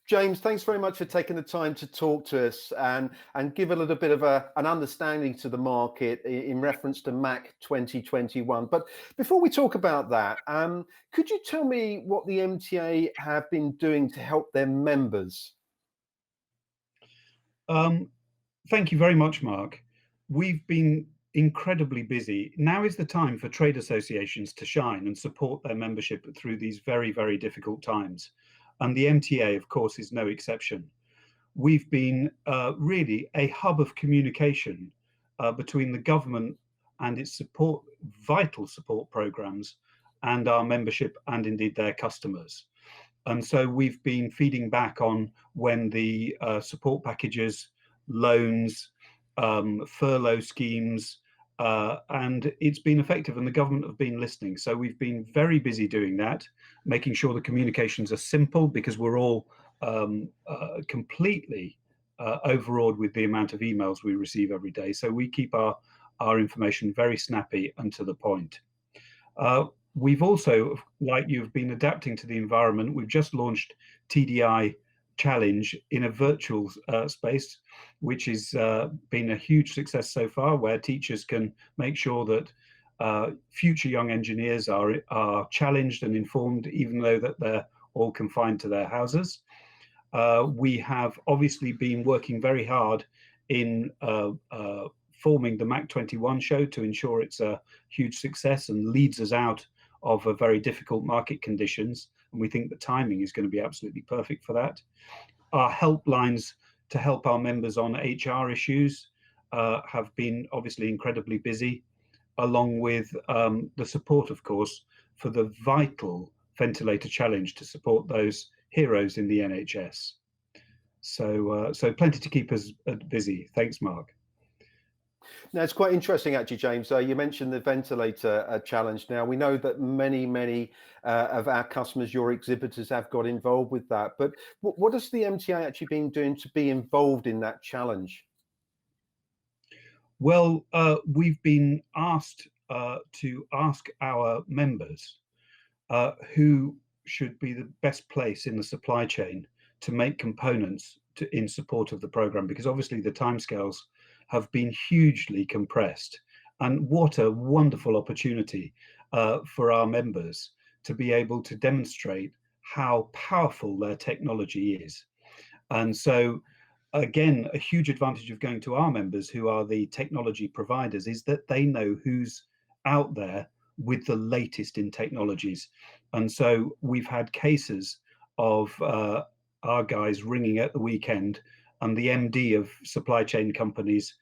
James, thanks very much for taking the time to talk to us and give a little bit of an understanding to the market in reference to MACH 2021. But before we talk about that, could you tell me what the MTA have been doing to help their members? Um, Thank you very much, Mark. We've been incredibly busy. Now is the time for trade associations to shine and support their membership through these very, very difficult times. And the MTA, of course, is no exception. We've been really a hub of communication between the government and its vital support programs, and our membership and indeed their customers. And so we've been feeding back on when the support packages, loans, furlough schemes, and it's been effective, and the government have been listening. So we've been very busy doing that, making sure the communications are simple, because we're all completely overawed with the amount of emails we receive every day. So we keep our information very snappy and to the point. We've also, like you've been adapting to the environment, we've just launched TDI Challenge in a virtual space, which has been a huge success so far, where teachers can make sure that future young engineers are challenged and informed, even though that they're all confined to their houses. We have obviously been working very hard in forming the MACH 21 show to ensure it's a huge success and leads us out of a very difficult market conditions. And we think the timing is going to be absolutely perfect for that. Our helplines to help our members on HR issues have been obviously incredibly busy, along with the support, of course, for the vital ventilator challenge to support those heroes in the NHS. So plenty to keep us busy. Thanks, Mark. Now, it's quite interesting, actually, James. You mentioned the ventilator challenge. Now, we know that many of our customers, your exhibitors, have got involved with that. But what has the MTA actually been doing to be involved in that challenge? Well, we've been asked to ask our members who should be the best place in the supply chain to make components in support of the program, because obviously the timescales have been hugely compressed. And what a wonderful opportunity for our members to be able to demonstrate how powerful their technology is. And so, again, a huge advantage of going to our members, who are the technology providers, is that they know who's out there with the latest in technologies. And so we've had cases of our guys ringing at the weekend and the MD of supply chain companies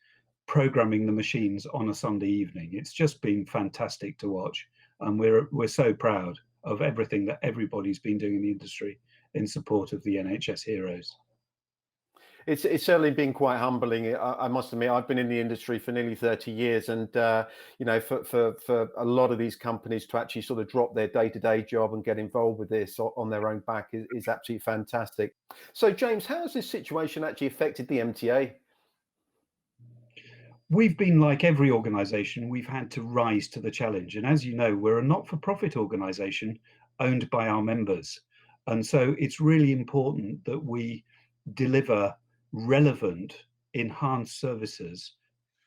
programming the machines on a Sunday evening. It's just been fantastic to watch, and we're so proud of everything that everybody's been doing in the industry in support of the NHS heroes. It's certainly been quite humbling. I must admit, I've been in the industry for nearly 30 years, and you know, for a lot of these companies to actually sort of drop their day-to-day job and get involved with this on their own back is absolutely fantastic. So, James, how has this situation actually affected the MTA? We've been, like every organisation, we've had to rise to the challenge. And as you know, we're a not-for-profit organisation owned by our members. And so it's really important that we deliver relevant, enhanced services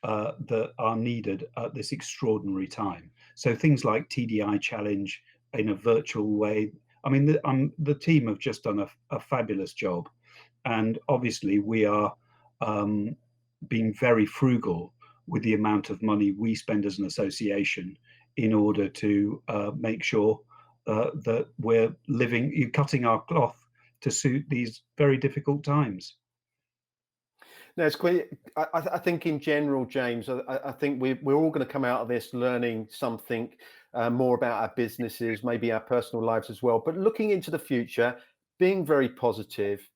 that are needed at this extraordinary time. So things like TDI Challenge in a virtual way. I mean, the team have just done a fabulous job. And obviously we are being very frugal with the amount of money we spend as an association in order to make sure that we're cutting our cloth to suit these very difficult times. No, it's quite. I think in general, James, I think we're all going to come out of this learning something more about our businesses, maybe our personal lives as well. But looking into the future, being very positive.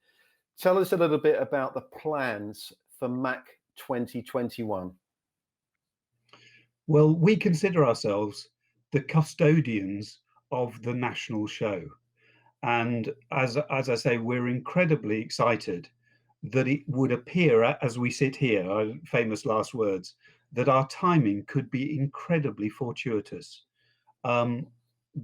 Tell us a little bit about the plans for MACH 2021. Well, we consider ourselves the custodians of the national show. And as I say, we're incredibly excited that it would appear, as we sit here, our famous last words, that our timing could be incredibly fortuitous. The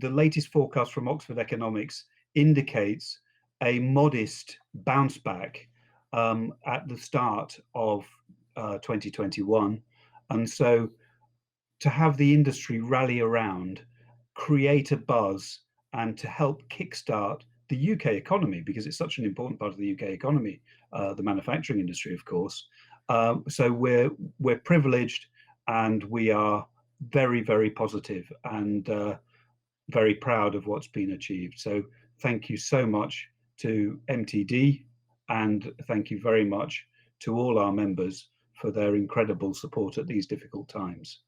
latest forecast from Oxford Economics indicates a modest bounce back at the start of 2021. And so to have the industry rally around, create a buzz, and to help kickstart the UK economy, because it's such an important part of the UK economy, the manufacturing industry, of course. So we're privileged, and we are very, very positive and very proud of what's been achieved. So thank you so much to MTD, and thank you very much to all our members for their incredible support at these difficult times.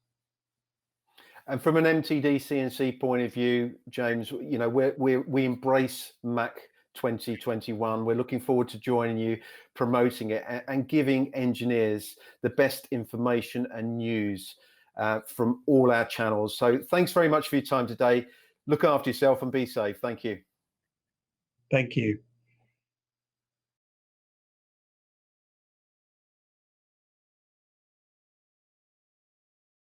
And from an MTD CNC point of view, James, you know, we embrace MACH 2021. We're looking forward to joining you, promoting it, and giving engineers the best information and news from all our channels. So thanks very much for your time today. Look after yourself and be safe. Thank you. Thank you.